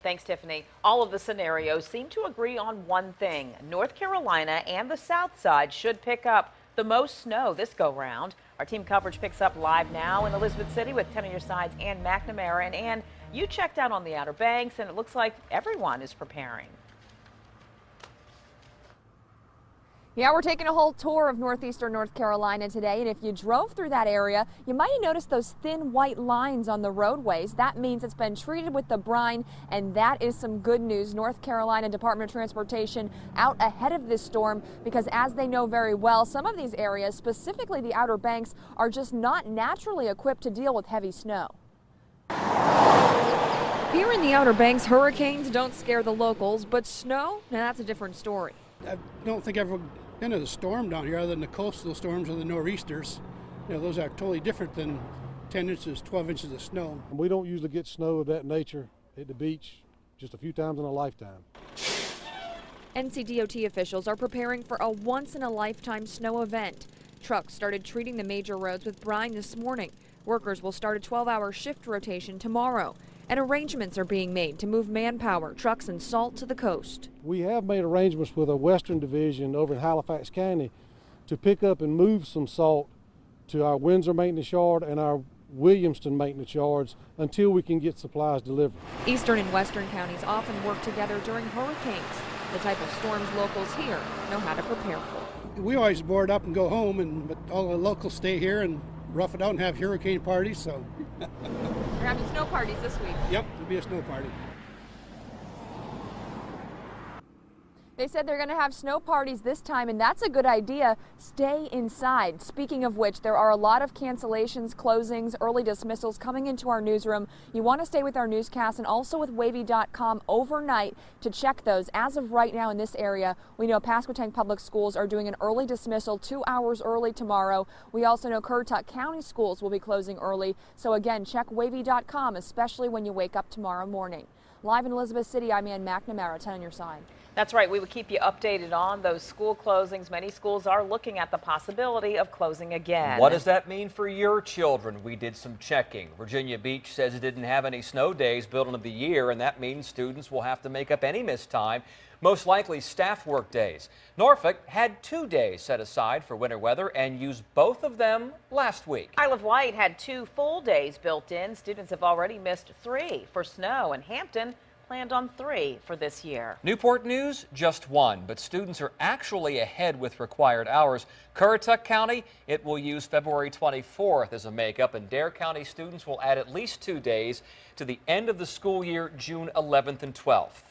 Thanks, Tiffany. All of the scenarios seem to agree on one thing. North Carolina and the South Side should pick up the most snow this go-round. Our team coverage picks up live now in Elizabeth City with 10 on your sides and McNamara. And Ann, you checked out on the Outer Banks, and it looks like everyone is preparing. Yeah, we're taking a whole tour of northeastern North Carolina today, and if you drove through that area, you might have noticed those thin white lines on the roadways. That means it's been treated with the brine, and that is some good news. North Carolina Department of Transportation out ahead of this storm because, as they know very well, some of these areas, specifically the Outer Banks, are just not naturally equipped to deal with heavy snow. Here in the Outer Banks, hurricanes don't scare the locals, but snow, now that's a different story. I don't think I've ever been to the storm down here other than the coastal storms or the nor'easters. You know, those are totally different than 10 inches, 12 inches of snow. We don't usually get snow of that nature at the beach, just a few times in a lifetime. NCDOT officials are preparing for a once-in-a-lifetime snow event. Trucks started treating the major roads with brine this morning. Workers will start a 12-hour shift rotation tomorrow. And arrangements are being made to move manpower, trucks, and salt to the coast. We have made arrangements with a western division over in Halifax County to pick up and move some salt to our Windsor maintenance yard and our Williamston maintenance yards until we can get supplies delivered. Eastern and western counties often work together during hurricanes, the type of storms locals here know how to prepare for. We always board up and go home, but all the locals stay here and rough it out and have hurricane parties, so. We're having snow parties this week. Yep, it'll be a snow party. They said they're going to have snow parties this time, and that's a good idea. Stay inside. Speaking of which, there are a lot of cancellations, closings, early dismissals coming into our newsroom. You want to stay with our newscast and also with wavy.com overnight to check those. As of right now in this area, we know Pasquotank Public Schools are doing an early dismissal 2 hours early tomorrow. We also know Currituck County Schools will be closing early. So again, check wavy.com, especially when you wake up tomorrow morning. Live in Elizabeth City, I'm Ann McNamara, 10 on your side. That's right. We will keep you updated on those school closings. Many schools are looking at the possibility of closing again. What does that mean for your children? We did some checking. Virginia Beach says it didn't have any snow days built into the year, and that means students will have to make up any missed time, most likely staff work days. Norfolk had 2 days set aside for winter weather and used both of them last week. Isle of Wight had 2 full days built in. Students have already missed 3 for snow, and Hampton planned on 3 for this year. Newport News, just 1, but students are actually ahead with required hours. Currituck County, it will use February 24th as a makeup, and Dare County students will add at least 2 days to the end of the school year, June 11th and 12th.